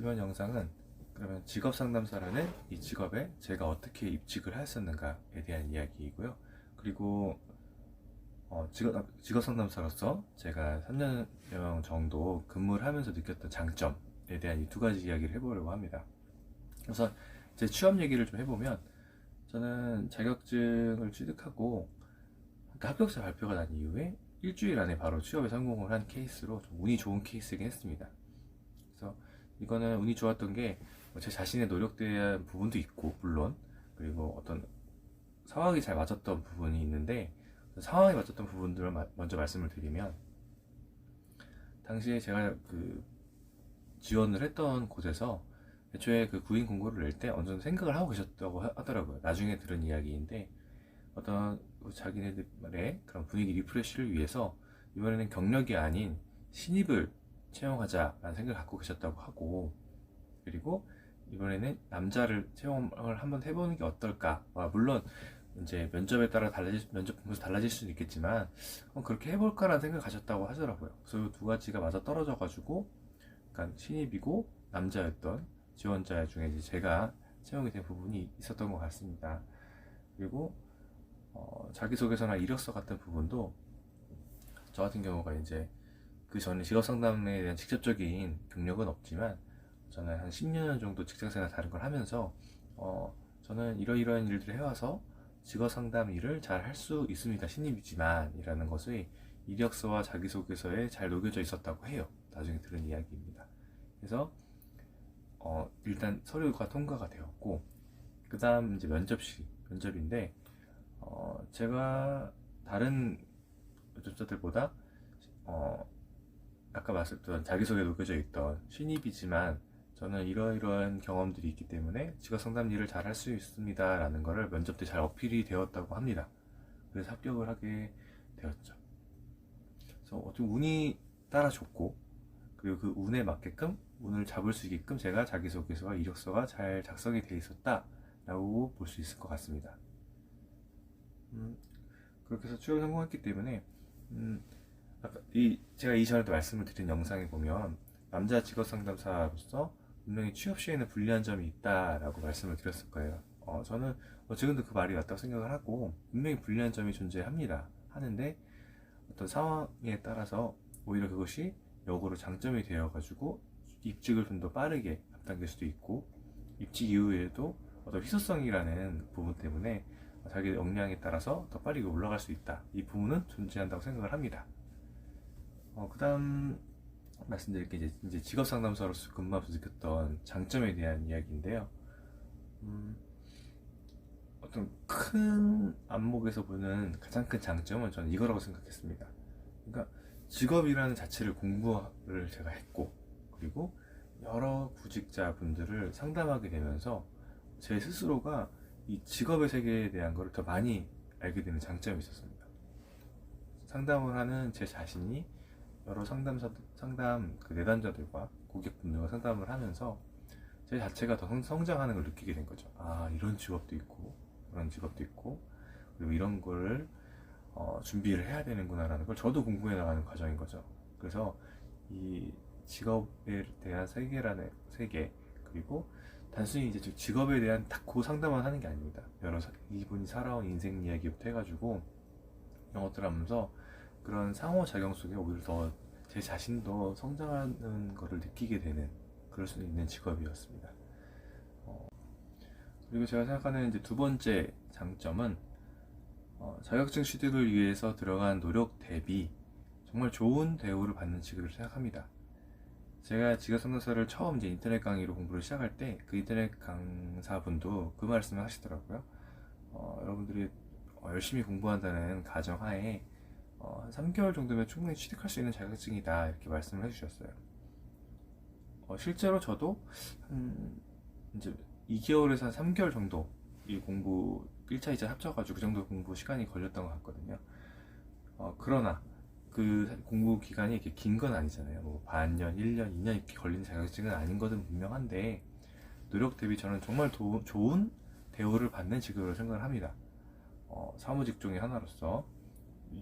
이번 영상은 그러면 직업 상담사라는 이 직업에 제가 어떻게 입직을 하였었는가에 대한 이야기이고요. 그리고 직업 상담사로서 제가 3년 정도 근무를 하면서 느꼈던 장점에 대한 이 두 가지 이야기를 해보려고 합니다. 우선 제 취업 얘기를 좀 해보면, 저는 자격증을 취득하고 합격자 발표가 난 이후에 일주일 안에 바로 취업에 성공을 한 케이스로 좀 운이 좋은 케이스이긴 했습니다. 그래서 이거는 운이 좋았던 게 제 자신의 노력에 대한 부분도 있고, 물론, 그리고 어떤 상황이 잘 맞았던 부분이 있는데, 상황에 맞았던 부분들을 먼저 말씀을 드리면, 당시에 제가 지원을 했던 곳에서 애초에 그 구인 공고를 낼 때 어느 정도 생각을 하고 계셨다고 하더라고요. 나중에 들은 이야기인데, 어떤 자기네들의 그런 분위기 리프레시를 위해서 이번에는 경력이 아닌 신입을 채용하자라는 생각을 갖고 계셨다고 하고, 그리고 이번에는 남자를 채용을 한번 해보는 게 어떨까. 물론 이제 면접에 따라 면접 보면서 달라질 수는 있겠지만 그렇게 해볼까라는 생각을 가졌다고 하더라고요. 그래서 두 가지가 맞아 떨어져가지고, 그러니까 신입이고 남자였던 지원자 중에 이제 제가 채용이 된 부분이 있었던 것 같습니다. 그리고 자기소개서나 이력서 같은 부분도 저 같은 경우가 이제 그 전에 직업 상담에 대한 직접적인 경력은 없지만, 저는 한 10년 정도 직장생활 다른 걸 하면서 저는 이러이러한 일들을 해와서 직업 상담 일을 잘 할 수 있습니다. 신입이지만 이라는 것이 이력서와 자기소개서에 잘 녹여져 있었다고 해요. 나중에 들은 이야기입니다. 그래서 일단 서류가 통과가 되었고, 그 다음 이제 면접인데, 제가 다른 면접자들보다 아까 말씀드린 자기소개에 녹여져 있던 신입이지만 저는 이러이러한 경험들이 있기 때문에 직업 상담 일을 잘 할 수 있습니다 라는 거를 면접 때 잘 어필이 되었다고 합니다. 그래서 합격을 하게 되었죠. 그래서 어떻게 운이 따라줬고, 그리고 그 운에 맞게끔 운을 잡을 수 있게끔 제가 자기소개서와 이력서가 잘 작성이 되어 있었다 라고 볼 수 있을 것 같습니다. 그렇게 해서 취업에 성공했기 때문에, 제가 이전에도 말씀을 드린 영상에 보면 남자 직업 상담사로서 분명히 취업 시에는 불리한 점이 있다라고 말씀을 드렸을 거예요. 저는 지금도 그 말이 맞다고 생각을 하고, 분명히 불리한 점이 존재합니다. 하는데 어떤 상황에 따라서 오히려 그것이 역으로 장점이 되어가지고 입직을 좀 더 빠르게 앞당길 수도 있고, 입직 이후에도 어떤 희소성이라는 부분 때문에 자기 역량에 따라서 더 빨리 올라갈 수 있다. 이 부분은 존재한다고 생각을 합니다. 그 다음 말씀드릴 게 이제 직업 상담사로서 근무하면서 느꼈던 장점에 대한 이야기인데요. 어떤 큰 안목에서 보는 가장 큰 장점은 저는 이거라고 생각했습니다. 그러니까 직업이라는 자체를 공부를 제가 했고, 그리고 여러 구직자 분들을 상담하게 되면서 제 스스로가 이 직업의 세계에 대한 것을 더 많이 알게 되는 장점이 있었습니다. 상담을 하는 제 자신이 여러 상담 내담자들과 고객분들과 상담을 하면서 제 자체가 더 성장하는 걸 느끼게 된 거죠. 이런 직업도 있고 그런 직업도 있고, 그리고 이런 걸 준비를 해야 되는구나 라는 걸 저도 공부해 나가는 과정인 거죠. 그래서 이 직업에 대한 세계, 그리고 단순히 이제 직업에 대한 그 상담만 하는 게 아닙니다. 이분이 살아온 인생 이야기부터 해가지고 이런 것들 하면서 그런 상호작용 속에 오히려 더 제 자신도 성장하는 것을 느끼게 되는, 그럴 수 있는 직업이었습니다. 그리고 제가 생각하는 이제 두 번째 장점은, 자격증 취득을 위해서 들어간 노력 대비 정말 좋은 대우를 받는 직업을 생각합니다. 제가 직업 상담사를 처음 이제 인터넷 강의로 공부를 시작할 때 그 인터넷 강사분도 그 말씀을 하시더라고요. 여러분들이 열심히 공부한다는 가정하에 한 3개월 정도면 충분히 취득할 수 있는 자격증이다, 이렇게 말씀을 해주셨어요. 실제로 저도 이제 2개월에서 한 3개월 정도 이 공부 1차, 2차 합쳐가지고 그 정도 공부 시간이 걸렸던 것 같거든요. 그러나 그 공부 기간이 이렇게 긴 건 아니잖아요. 뭐 반년, 1년, 2년 이렇게 걸리는 자격증은 아닌 것은 분명한데, 노력 대비 저는 정말 좋은 대우를 받는 직업으로 생각을 합니다. 사무직종의 하나로서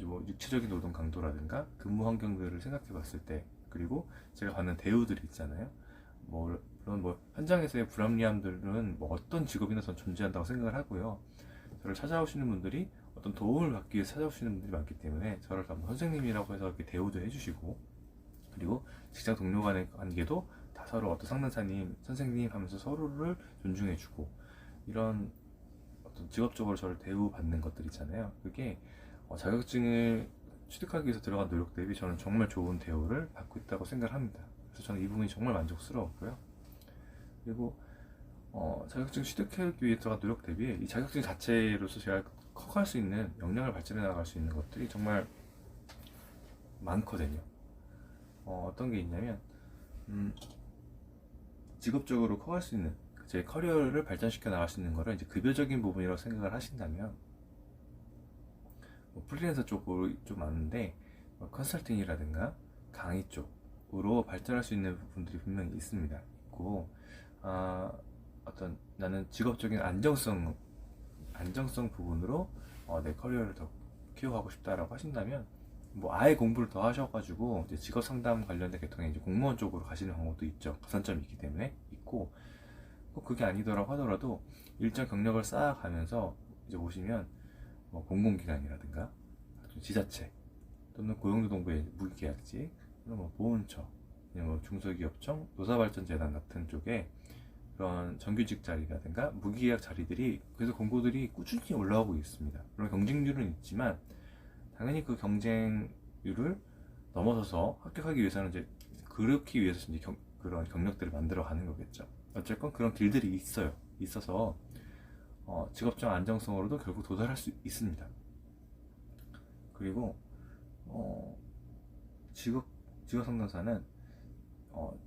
뭐 육체적인 노동 강도라든가 근무 환경들을 생각해 봤을 때, 그리고 제가 받는 대우들이 있잖아요. 물론 뭐 현장에서의 불합리함들은 뭐 어떤 직업이나 전 존재한다고 생각을 하고요. 저를 찾아오시는 분들이 어떤 도움을 받기 위해서 찾아오시는 분들이 많기 때문에 저를 선생님이라고 해서 이렇게 대우도 해주시고, 그리고 직장 동료 간의 관계도 다 서로 어떤 상담사님, 선생님 하면서 서로를 존중해주고, 이런 어떤 직업적으로 저를 대우받는 것들 있잖아요. 그게 자격증을 취득하기 위해서 들어간 노력 대비 저는 정말 좋은 대우를 받고 있다고 생각을 합니다. 그래서 저는 이 부분이 정말 만족스러웠고요. 그리고 자격증 취득하기 위해 들어간 노력 대비 이 자격증 자체로서 제가 커갈 수 있는, 역량을 발전해 나갈 수 있는 것들이 정말 많거든요. 어떤 게 있냐면 직업적으로 커갈 수 있는, 제 커리어를 발전시켜 나갈 수 있는 거를 이제 급여적인 부분이라고 생각을 하신다면, 프리랜서 쪽으로 좀 많은데 컨설팅이라든가 강의 쪽으로 발전할 수 있는 부분들이 분명히 있습니다. 있고, 어떤 나는 직업적인 안정성 부분으로 내 커리어를 더 키워가고 싶다라고 하신다면, 뭐 아예 공부를 더 하셔가지고 이제 직업 상담 관련된 계통의 이제 공무원 쪽으로 가시는 방법도 있죠. 가산점이 있기 때문에 있고, 꼭 그게 아니더라고 하더라도 일정 경력을 쌓아가면서 이제 보시면 뭐 공공기관이라든가 지자체 또는 고용노동부의 무기계약직, 또는 뭐 보훈처, 뭐 중소기업청, 노사발전재단 같은 쪽에 그런 정규직 자리라든가 무기계약 자리들이, 그래서 공고들이 꾸준히 올라오고 있습니다. 물론 경쟁률은 있지만 당연히 그 경쟁률을 넘어서서 합격하기 위해서는 이제 그렇기 위해서 이제 그런 경력들을 만들어 가는 거겠죠. 어쨌건 그런 길들이 있어서 직업적 안정성으로도 결국 도달할 수 있습니다. 그리고 직업 상담사는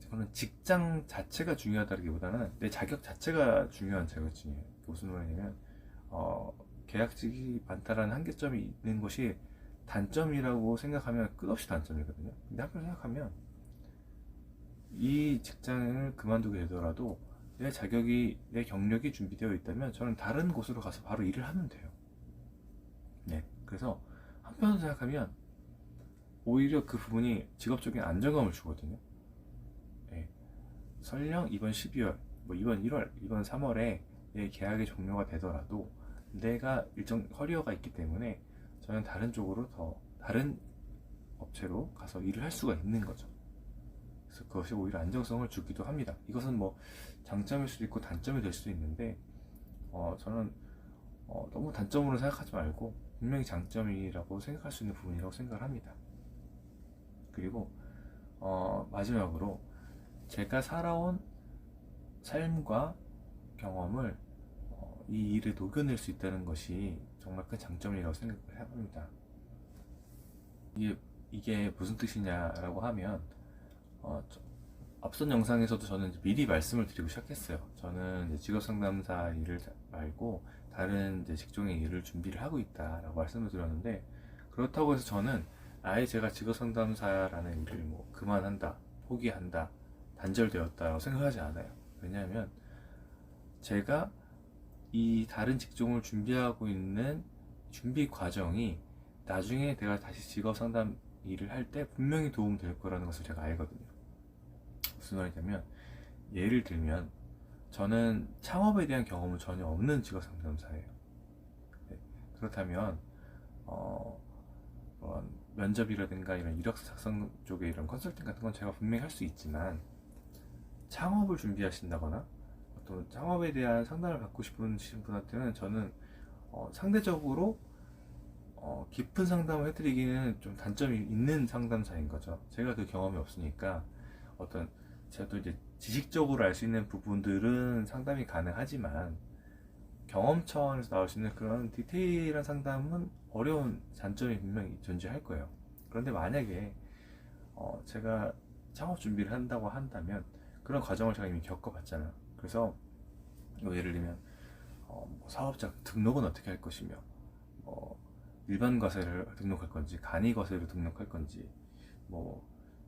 저는 직장 자체가 중요하다기보다는 내 자격 자체가 중요한 자격증이에요. 무슨 말이냐면 계약직이 많다라는 한계점이 있는 것이 단점이라고 생각하면 끝없이 단점이거든요. 근데 한편 생각하면 이 직장을 그만두게 되더라도 내 자격이, 내 경력이 준비되어 있다면 저는 다른 곳으로 가서 바로 일을 하면 돼요. 네, 그래서 한편으로 생각하면 오히려 그 부분이 직업적인 안정감을 주거든요. 네, 설령 이번 12월, 뭐 이번 1월, 이번 3월에 내 계약이 종료가 되더라도 내가 일정 커리어가 있기 때문에 저는 다른 쪽으로 다른 업체로 가서 일을 할 수가 있는 거죠. 그래서 그것이 오히려 안정성을 주기도 합니다. 이것은 뭐 장점일 수도 있고 단점이 될 수도 있는데 저는 너무 단점으로 생각하지 말고 분명히 장점이라고 생각할 수 있는 부분이라고 생각을 합니다. 그리고 마지막으로 제가 살아온 삶과 경험을 이 일에 녹여낼 수 있다는 것이 정말 큰 장점이라고 생각을 해봅니다. 이게 무슨 뜻이냐라고 하면 앞선 영상에서도 저는 미리 말씀을 드리고 시작했어요. 저는 직업상담사 일을 말고 다른 직종의 일을 준비를 하고 있다라고 말씀을 드렸는데, 그렇다고 해서 저는 아예 제가 직업상담사라는 일을 뭐 그만한다, 포기한다, 단절되었다라고 생각하지 않아요. 왜냐하면 제가 이 다른 직종을 준비하고 있는 준비 과정이 나중에 내가 다시 직업상담 일을 할 때 분명히 도움 될 거라는 것을 제가 알거든요. 무슨 말이냐면, 예를 들면 저는 창업에 대한 경험은 전혀 없는 직업상담사예요. 네. 그렇다면 면접이라든가 이런 이력서 작성 쪽에 이런 컨설팅 같은 건 제가 분명히 할 수 있지만, 창업을 준비하신다거나 또 창업에 대한 상담을 받고 싶은 분한테는 저는 상대적으로 깊은 상담을 해드리기는 좀 단점이 있는 상담사인 거죠. 제가 그 경험이 없으니까 제가 또 이제 지식적으로 알 수 있는 부분들은 상담이 가능하지만 경험 차원에서 나올 수 있는 그런 디테일한 상담은 어려운 단점이 분명히 존재할 거예요. 그런데 만약에 제가 창업 준비를 한다고 한다면 그런 과정을 제가 이미 겪어봤잖아요. 그래서 예를 들면 사업자 등록은 어떻게 할 것이며, 일반 과세를 등록할 건지 간이 과세를 등록할 건지, 뭐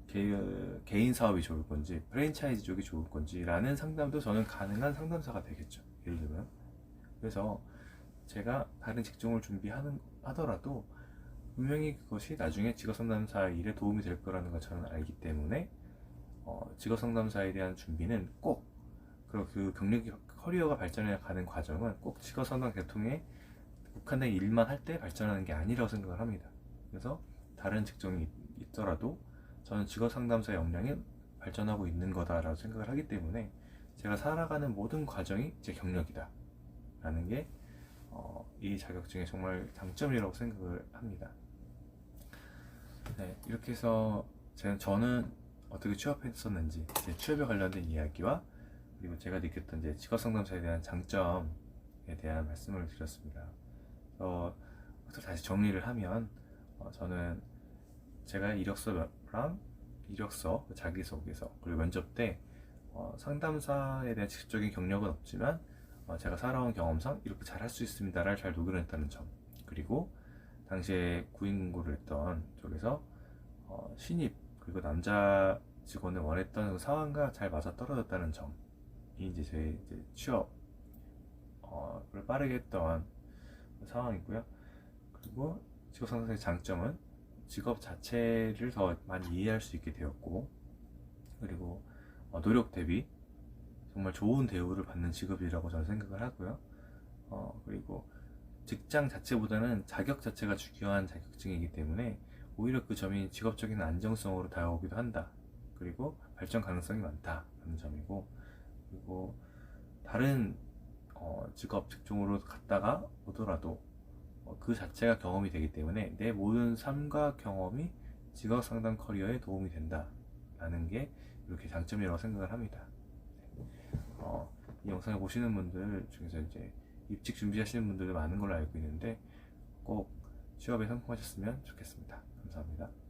개인 사업이 좋을 건지 프랜차이즈 쪽이 좋을 건지 라는 상담도 저는 가능한 상담사가 되겠죠, 예를 들면. 그래서 제가 다른 직종을 하더라도 분명히 그것이 나중에 직업상담사 일에 도움이 될 거라는 걸 저는 알기 때문에 직업 상담사에 대한 준비는 꼭, 그리고 그 경력 커리어가 발전해 가는 과정은 꼭 직업 상담 계통에 국한된 일만 할 때 발전하는 게 아니라고 생각을 합니다. 그래서 다른 직종이 있더라도 저는 직업 상담사 역량이 발전하고 있는 거다라고 생각을 하기 때문에 제가 살아가는 모든 과정이 제 경력이다 라는 게 이 자격증의 정말 장점이라고 생각을 합니다. 네, 이렇게 해서 저는 어떻게 취업했었는지 제 취업에 관련된 이야기와 그리고 제가 느꼈던 이제 직업 상담사에 대한 장점에 대한 말씀을 드렸습니다. 다시 정리를 하면 저는 제가 이력서, 자기소개서 그리고 면접 때 상담사에 대한 직접적인 경력은 없지만 제가 살아온 경험상 이렇게 잘 할 수 있습니다를 잘 녹여냈다는 점, 그리고 당시에 구인공고를 했던 쪽에서 신입 그리고 남자 직원을 원했던 그 상황과 잘 맞아떨어졌다는 점이 이제 제 취업을 빠르게 했던 상황이고요. 그리고 직업 상담사의 장점은 직업 자체를 더 많이 이해할 수 있게 되었고, 그리고 노력 대비 정말 좋은 대우를 받는 직업이라고 저는 생각을 하고요. 그리고 직장 자체보다는 자격 자체가 중요한 자격증이기 때문에 오히려 그 점이 직업적인 안정성으로 다가오기도 한다. 그리고 발전 가능성이 많다는 점이고, 그리고 다른 직업 직종으로 갔다가 오더라도 그 자체가 경험이 되기 때문에 내 모든 삶과 경험이 직업 상담 커리어에 도움이 된다라는 게 이렇게 장점이라고 생각을 합니다. 이 영상을 보시는 분들 중에서 이제 입직 준비하시는 분들도 많은 걸로 알고 있는데 꼭 취업에 성공하셨으면 좋겠습니다. 감사합니다.